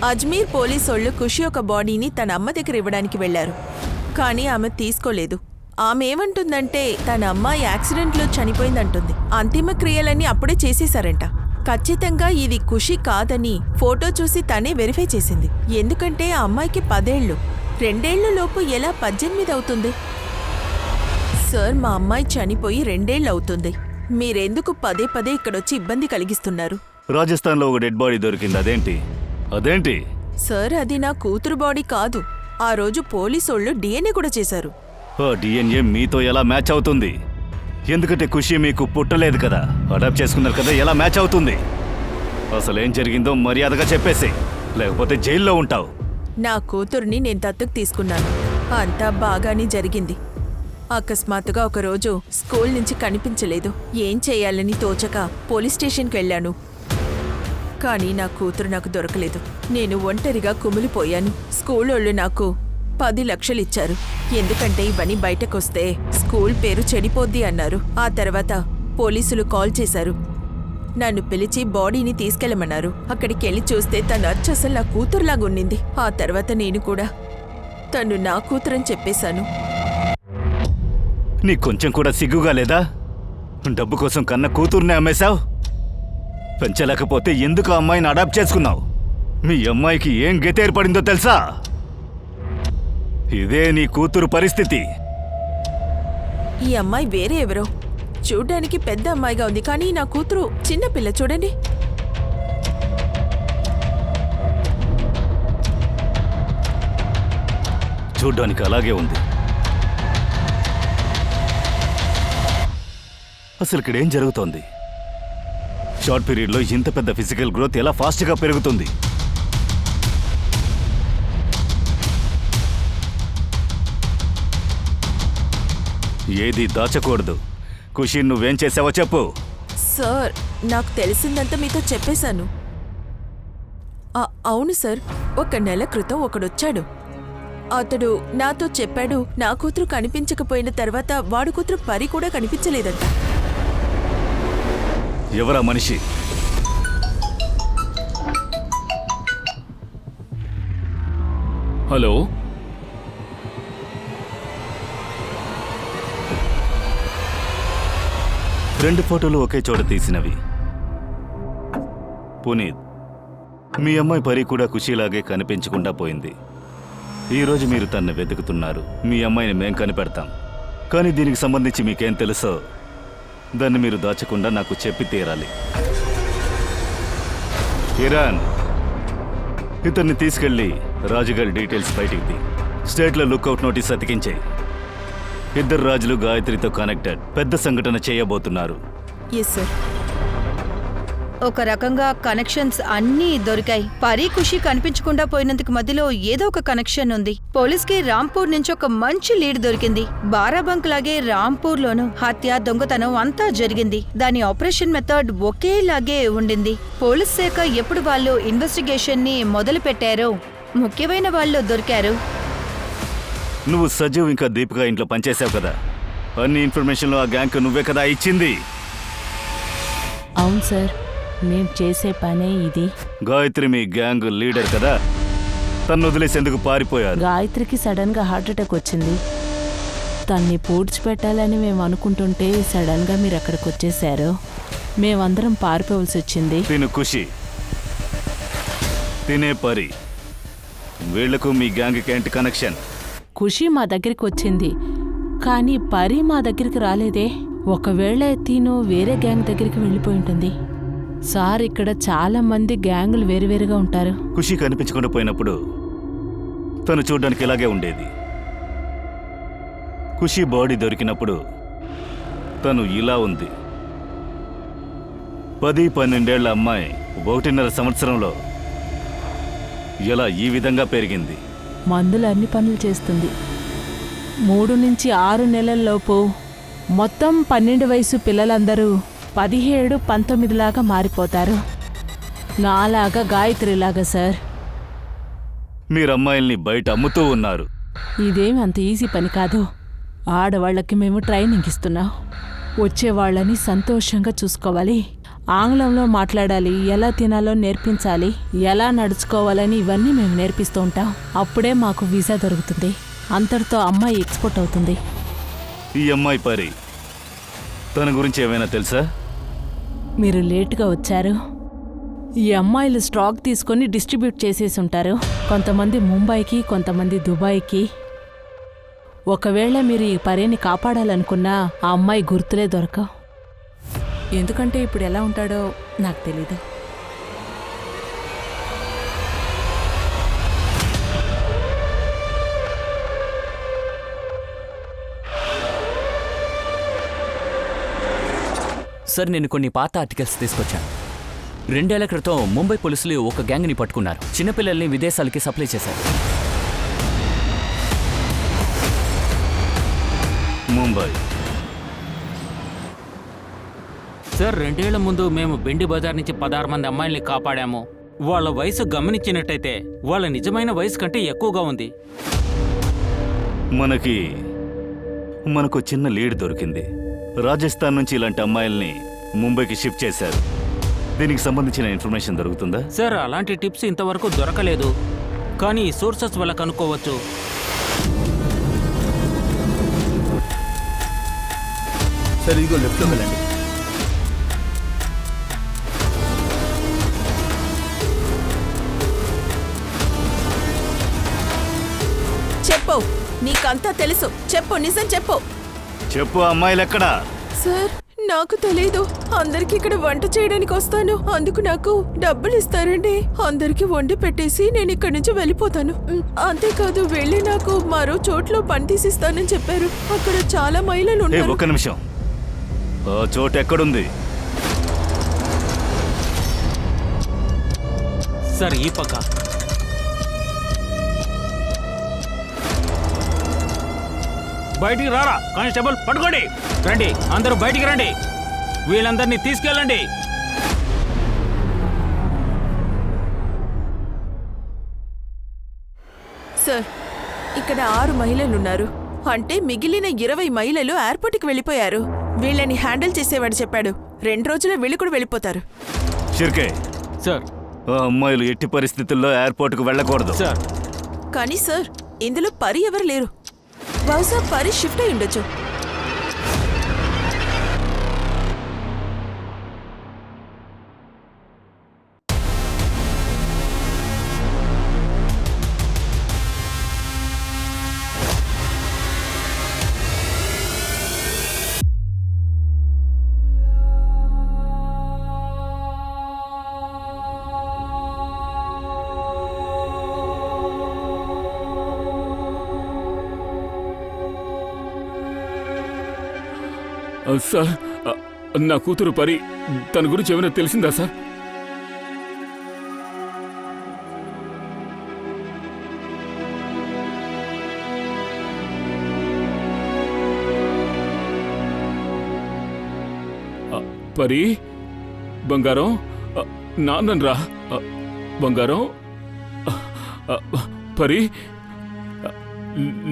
[SPEAKER 9] అజ్మీర్ పోలీసోళ్లు ఖుషి యొక్క బాడీని తన అమ్మ దగ్గర ఇవ్వడానికి వెళ్లారు. కానీ ఆమె తీసుకోలేదు. ఆమె ఏమంటుందంటే తన అమ్మాయి యాక్సిడెంట్లో చనిపోయిందంటుంది. అంతిమ క్రియలన్నీ అప్పుడే చేసేశారంట. ఖచ్చితంగా ఇది ఖుషి కాదని ఫోటో చూసి తనే వెరిఫై చేసింది. ఎందుకంటే ఆ అమ్మాయికి 10 ఏళ్లు. 2 ఏళ్ల లోపు ఎలా 18 అవుతుంది? సార్, మా అమ్మాయి చనిపోయి 2 ఏళ్లు అవుతుంది. మీరెందుకు పదే పదే ఇక్కడొచ్చి ఇబ్బంది కలిగిస్తున్నారు?
[SPEAKER 8] రాజస్థాన్లో ఒక డెడ్ బాడీ దొరికింది. అదేంటి?
[SPEAKER 9] సార్, అది నా కూతురు బాడీ కాదు. ఆ రోజు పోలీసోళ్లు డిఎన్ఏ కూడా చేశారు.
[SPEAKER 8] ఆ డిఎన్ఏ మీతో ఎలా మ్యాచ్ అవుతుంది? ఎందుకంటే ఖుషి మీకు పుట్టలేదు కదా, అడాప్ట్ చేసుకున్నారు కదా, ఎలా మ్యాచ్ అవుతుంది? అసలేం జరిగిందో మర్యాదగా చెప్పేసి, లేకపోతే జైల్లో ఉంటావు.
[SPEAKER 9] నా కూతుర్ని నేను దత్తకు తీసుకున్నాను. అంతా బాగానే జరిగింది. అకస్మాత్తుగా ఒకరోజు స్కూల్ నుంచి కనిపించలేదు. ఏం చేయాలని తోచక పోలీస్ స్టేషన్కి వెళ్ళాను. కానీ నా కూతురు నాకు దొరకలేదు. నేను ఒంటరిగా కుమిలిపోయాను. స్కూలోళ్ళు నాకు 10 లక్షలు ఇచ్చారు. ఎందుకంటే ఇవన్నీ బయటకొస్తే స్కూల్ పేరు చెడిపోద్ది అన్నారు. ఆ తర్వాత పోలీసులు కాల్ చేశారు. నన్ను పిలిచి బాడీని తీసుకెళ్లమన్నారు. అక్కడికెళ్ళి చూస్తే తను అచ్చసలు నా కూతురులాగున్నింది. ఆ తర్వాత నేను కూడా తను నా కూతురని చెప్పేశాను.
[SPEAKER 8] నీకు కొంచెం కూడా సిగ్గుగా లేదా? డబ్బు కోసం కన్న కూతుర్నే అమ్మేశావు. పెంచలేకపోతే ఎందుకు ఆ అమ్మాయిని అడాప్ట్ చేసుకున్నావు? మీ అమ్మాయికి ఏం గతి ఏర్పడిందో తెలుసా? ఇదే నీ కూతురు పరిస్థితి.
[SPEAKER 9] ఈ అమ్మాయి వేరే ఎవరో. చూడ్డానికి పెద్ద అమ్మాయిగా ఉంది, కానీ నా కూతురు చిన్నపిల్ల. చూడండి.
[SPEAKER 8] చూడ్డానికి అలాగే ఉంది. అసలు ఇక్కడ ఏం జరుగుతోంది? షార్ట్ పీరియడ్లో ఇంత పెద్ద ఫిజికల్ గ్రోత్ ఎలా ఫాస్ట్గా పెరుగుతుంది? ఏది దాచకూడదు. ఖుషి, నువ్వేం చేసావో చెప్పు.
[SPEAKER 9] సార్, నాకు తెలిసిందంతా మీతో చెప్పేశాను. అవును సార్, 1 నెల క్రితం ఒకడొచ్చాడు. అతడు నాతో చెప్పాడు నా కూతురు కనిపించకపోయిన తర్వాత వాడు కూతురు పరి కూడా కనిపించలేదంట.
[SPEAKER 8] ఎవరా మనిషి?
[SPEAKER 2] హలో,
[SPEAKER 8] 2 ఫోటోలు ఒకే చోట తీసినవి. పునీత్, మీ అమ్మాయి పరి కూడా ఖుషీలాగే కనిపించకుండా పోయింది. ఈరోజు మీరు తన్ను వెతుకుతున్నారు. మీ అమ్మాయిని మేం కనిపెడతాం. కానీ దీనికి సంబంధించి మీకేం తెలుసో దాన్ని మీరు దాచకుండా నాకు చెప్పి తీరాలి. కిరణ్, ఇతన్ని తీసుకెళ్లి రాజుగారి డీటెయిల్స్ బయటికి తీ. స్టేట్లో లుక్అవుట్ నోటీస్ అతికించే. 2 రాజులు గాయత్రితో కనెక్టెడ్. పెద్ద సంఘటన చేయబోతున్నారు.
[SPEAKER 9] Yes sir.
[SPEAKER 3] ఒక రకంగా కనెక్షన్స్ అన్నీ దొరికాయి. పరి ఖుషి కనిపించకుండా పోయినందుకు మధ్యలో ఏదో ఒక కనెక్షన్ ఉంది. పోలీస్ కి రాంపూర్ నుంచి ఒక మంచి లీడ్ దొరికింది. బారాబంక్ లాగే రాంపూర్ లోను హత్య, దొంగతనం అంతా జరిగింది. దాని ఆపరేషన్ మెథడ్ ఒకేలాగే ఉండింది. పోలీస్ శాఖ ఎప్పుడు వాళ్ళు ఇన్వెస్టిగేషన్ ని మొదలు పెట్టారో ముఖ్యమైన వాళ్ళు దొరికారు.
[SPEAKER 8] నువ్వు సజీవ్ ఇంకా దీపిక ఇంట్లో పనిచేసావు కదా, అన్ని ఇన్ఫర్మేషన్లు ఆ గ్యాంగ్ నువ్వే కదా ఇచ్చింది.
[SPEAKER 6] అవును సార్, నేను చేసే పనే ఇది.
[SPEAKER 8] గాయత్రి మీ గ్యాంగ్ లీడర్ కదా, తను వదిలేసేందుకు పారిపోయారు.
[SPEAKER 6] గాయత్రికి సడన్ గా హార్ట్ అటాక్ వచ్చింది. తన్ని పూడ్చిపెట్టాలని మేము అనుకుంటుంటే సడన్ గా మీరు అక్కడికి వచ్చేసారు. మేమందరం పారిపోవలసి వచ్చింది.
[SPEAKER 8] తిను ఖుషి, తినే పరి, వీళ్లకు మీ గ్యాంగ్కి ఏంటి కనెక్షన్?
[SPEAKER 6] ఖుషి మా దగ్గరికి వచ్చింది, కానీ పరి మా దగ్గరికి రాలేదే. ఒకవేళ తిను వేరే గ్యాంగ్ దగ్గరికి వెళ్ళిపోయి ఉంటుంది. సార్, ఇక్కడ చాలా మంది గ్యాంగులు వేరువేరుగా ఉంటారు.
[SPEAKER 8] ఖుషి కనిపించకుండా పోయినప్పుడు తను చూడ్డానికి ఇలాగే ఉండేది. ఖుషి బాడీ దొరికినప్పుడు తను ఇలా ఉంది. 10-12 ఏళ్ల అమ్మాయి 1.5 సంవత్సరంలో ఎలా ఈ విధంగా పెరిగింది?
[SPEAKER 6] మందులు అన్ని పనులు చేస్తుంది. 3 నుంచి 6 నెలల్లోపు మొత్తం 12 వయసు పిల్లలందరూ 17-19 లాగా మారిపోతారు. నాలాగా, గాయత్రిలాగా సార్.
[SPEAKER 8] మీరు అమ్మాయిల్ని బయట అమ్ముతూ ఉన్నారు.
[SPEAKER 6] ఇదేం అంత ఈజీ పని కాదు. ఆడవాళ్ళకి మేము ట్రైనింగ్ ఇస్తున్నాం. వచ్చేవాళ్ళని సంతోషంగా చూసుకోవాలి, ఆంగ్లంలో మాట్లాడాలి, ఎలా తినాలో నేర్పించాలి, ఎలా నడుచుకోవాలని ఇవన్నీ మేము నేర్పిస్తూ ఉంటాం. అప్పుడే మాకు వీసా దొరుకుతుంది. అంతటితో అమ్మాయి ఎక్స్పోర్ట్ అవుతుంది.
[SPEAKER 8] ఈ అమ్మాయి పరి, తన గురించి ఏమైనా తెలుసా?
[SPEAKER 6] మీరు లేటుగా వచ్చారు. ఈ అమ్మాయిలు స్టాక్ తీసుకొని డిస్ట్రిబ్యూట్ చేసేసి ఉంటారు. కొంతమంది ముంబైకి, కొంతమంది దుబాయ్కి. ఒకవేళ మీరు ఈ పరిని కాపాడాలనుకున్నా ఆ అమ్మాయి గుర్తులే దొరకవు. ఎందుకంటే ఇప్పుడు ఎలా ఉంటాడో నాకు తెలీదు.
[SPEAKER 1] సార్, నేను కొన్ని పాత ఆర్టికల్స్ తీసుకొచ్చాను. 2 ఏళ్ల క్రితం ముంబై పోలీసులు ఒక గ్యాంగ్ని పట్టుకున్నారు. చిన్నపిల్లల్ని విదేశాలకి సప్లై చేశారు.
[SPEAKER 8] ముంబై
[SPEAKER 10] సార్, 2 ఏళ్ల ముందు మేము బెండి బజార్ నుంచి 16 మంది అమ్మాయిల్ని కాపాడాము. వాళ్ళ వయసు గమనించినట్టయితే వాళ్ళ నిజమైన వయసు కంటే ఎక్కువగా ఉంది.
[SPEAKER 8] మనకు చిన్న లీడ్ దొరికింది. రాజస్థాన్ నుంచి ఇలాంటి అమ్మాయిల్ని ముంబైకి షిఫ్ట్ చేశారు. దీనికి సంబంధించిన ఇన్ఫర్మేషన్ దొరుకుతుందా?
[SPEAKER 10] సార్, అలాంటి టిప్స్ ఇంతవరకు దొరకలేదు, కానీ ఈ సోర్సెస్ వల్ల కనుక్కోవచ్చు.
[SPEAKER 12] సార్, ఇదిగో లెఫ్ట్లో వెళ్ళండి.
[SPEAKER 9] చెప్పు, నీకంతా తెలుసు. చెప్పు, నిజం చెప్పు.
[SPEAKER 8] చెప్పు, అమ్మాయిలు ఎక్కడా?
[SPEAKER 9] సార్, నాకు తెలీదు. అందరికి ఇక్కడ వంట చేయడానికి వస్తాను. అందుకు నాకు డబ్బులు ఇస్తారండి. అందరికి వండి పెట్టేసి నేను ఇక్కడి నుంచి వెళ్ళిపోతాను. అంతేకాదు, వెళ్ళి నాకు మరో చోట్లో పని తీసిస్తానని చెప్పారు. అక్కడ చాలా మహిళలు ఉన్నారు.
[SPEAKER 8] ఒక్క నిమిషం, ఆ చోటు ఎక్కడుంది?
[SPEAKER 10] సార్, ఈ పక్క. బయటికి రారా కానిస్టేబుల్, పట్టుకోండి. రండి, అందరూ బయటికి రండి. వీళ్ళందరినీ తీసుకెళ్ళండి.
[SPEAKER 9] సార్, ఇక్కడ 6 మహిళలున్నారు. అంటే మిగిలిన 20 మహిళలు ఎయిర్పోర్ట్కి వెళ్ళిపోయారు. వీళ్ళని హ్యాండిల్ చేసేవాడు చెప్పాడు 2 రోజుల్లో వీళ్ళు కూడా వెళ్ళిపోతారు.
[SPEAKER 8] షిర్కే
[SPEAKER 10] సార్,
[SPEAKER 8] ఆ అమ్మాయిలు ఎట్టి పరిస్థితుల్లో ఎయిర్పోర్ట్కు వెళ్ళకూడదు.
[SPEAKER 10] సార్,
[SPEAKER 9] కానీ సార్, ఇందులో పరి ఎవరు లేరు. బహుశా పరి షిఫ్ట్ అయి ఉండొచ్చు.
[SPEAKER 2] సార్, నా కూతురు పరి, తన గురించి ఏమైనా తెలిసిందా సార్? పరి, బంగారం, నాన్నరా. బంగారం, పరి,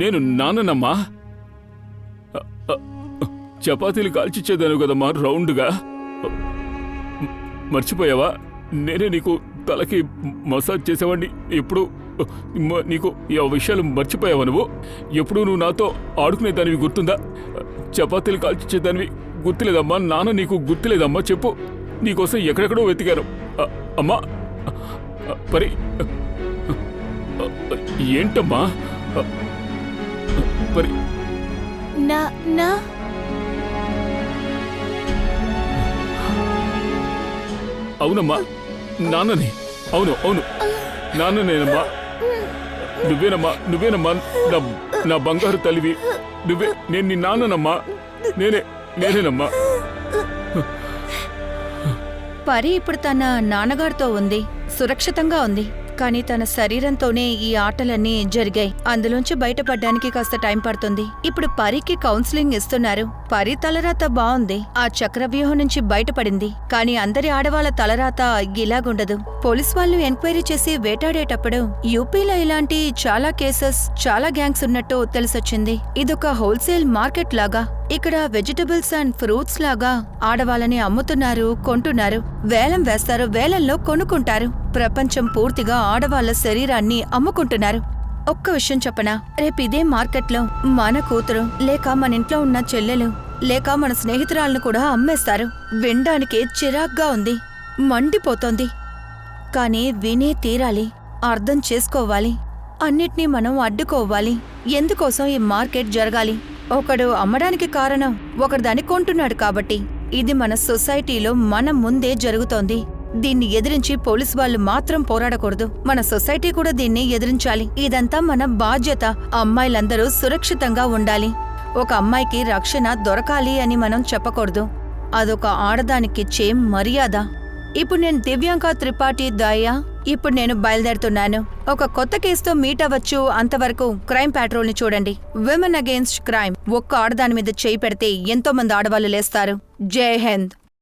[SPEAKER 2] నేను నాన్ననమ్మా. చపాతీలు కాల్చిచ్చేదాను కదమ్మా రౌండ్గా. మర్చిపోయావా? నేనే నీకు తలకి మసాజ్ చేసేవాడిని. ఎప్పుడు నీకు ఈ విషయాలు మర్చిపోయావా? నువ్వు ఎప్పుడు నువ్వు నాతో ఆడుకునేదానివి గుర్తుందా? చపాతీలు కాల్చిచ్చేదానివి గుర్తులేదమ్మా? నాన్న నీకు గుర్తులేదమ్మా? చెప్పు, నీకోసం ఎక్కడెక్కడో వెతికాను. అమ్మా పరి, ఏంటమ్మా పరి?
[SPEAKER 4] నా
[SPEAKER 2] అవునమ్మా, నాన్నని. అవును అవును, నాన్ననేనమ్మా. నువ్వేనమ్మా నా బంగారు తల్లివి. నేను నీ నాన్ననమ్మా. నేనేనమ్మా.
[SPEAKER 3] పరి ఇప్పుడు తన నాన్నగారితో ఉంది, సురక్షితంగా ఉంది. కానీ తన శరీరంతోనే ఈ ఆటలన్నీ జరిగాయి. అందులోంచి బయటపడ్డానికి కాస్త టైం పడుతుంది. ఇప్పుడు పరికి కౌన్సిలింగ్ ఇస్తున్నారు. పరి తలరాత బాగుంది, ఆ చక్రవ్యూహం నుంచి బయటపడింది. కానీ అందరి ఆడవాళ్ల తలరాత ఇలాగుండదు. పోలీస్ వాళ్ళు ఎంక్వైరీ చేసి వేటాడేటప్పుడు యూపీలో ఇలాంటి చాలా కేసెస్, చాలా గ్యాంగ్స్ ఉన్నట్టు తెలిసొచ్చింది. ఇదొక హోల్సేల్ మార్కెట్ లాగా. ఇక్కడ వెజిటబుల్స్ అండ్ ఫ్రూట్స్ లాగా ఆడవాళ్ళని అమ్ముతున్నారు, కొంటున్నారు, వేలం వేస్తారు, వేలంలో కొనుక్కుంటారు. ప్రపంచం పూర్తిగా ఆడవాళ్ల శరీరాన్ని అమ్ముకుంటున్నారు. ఒక్క విషయం చెప్పనా, రేపు ఇదే మార్కెట్లో మన కూతురు లేక మన ఇంట్లో ఉన్న చెల్లెలు లేక మన స్నేహితురాలను కూడా అమ్మేస్తారు. వినడానికే చిరాగ్గా ఉంది, మండిపోతోంది. కానీ వినే తీరాలి, అర్థం చేసుకోవాలి. అన్నిటినీ మనం అడ్డుకోవాలి. ఎందుకోసం ఈ మార్కెట్ జరగాలి? ఒకడు అమ్మడానికి కారణం ఒకడు దాన్ని కొంటున్నాడు కాబట్టి. ఇది మన సొసైటీలో మన ముందే జరుగుతోంది. దీన్ని ఎదిరించి పోలీసు వాళ్ళు మాత్రం పోరాడకూడదు, మన సొసైటీ కూడా దీన్ని ఎదిరించాలి. ఇదంతా మన బాధ్యత. అమ్మాయిలందరూ సురక్షితంగా ఉండాలి. ఒక అమ్మాయికి రక్షణ దొరకాలి అని మనం చెప్పకూడదు. అదొక ఆడదానికిచ్చే మర్యాద. ఇప్పుడు నేను దివ్యాంక త్రిపాఠి దయా. ఇప్పుడు నేను బయలుదేరుతున్నాను. ఒక కొత్త కేసుతో మీట్ అవ్వచ్చు. అంతవరకు క్రైమ్ ప్యాట్రోల్ ని చూడండి. Women against crime. ఒక్క ఆడదాని మీద చేయి పెడితే ఎంతో మంది ఆడవాళ్లు లేస్తారు. జై హింద్.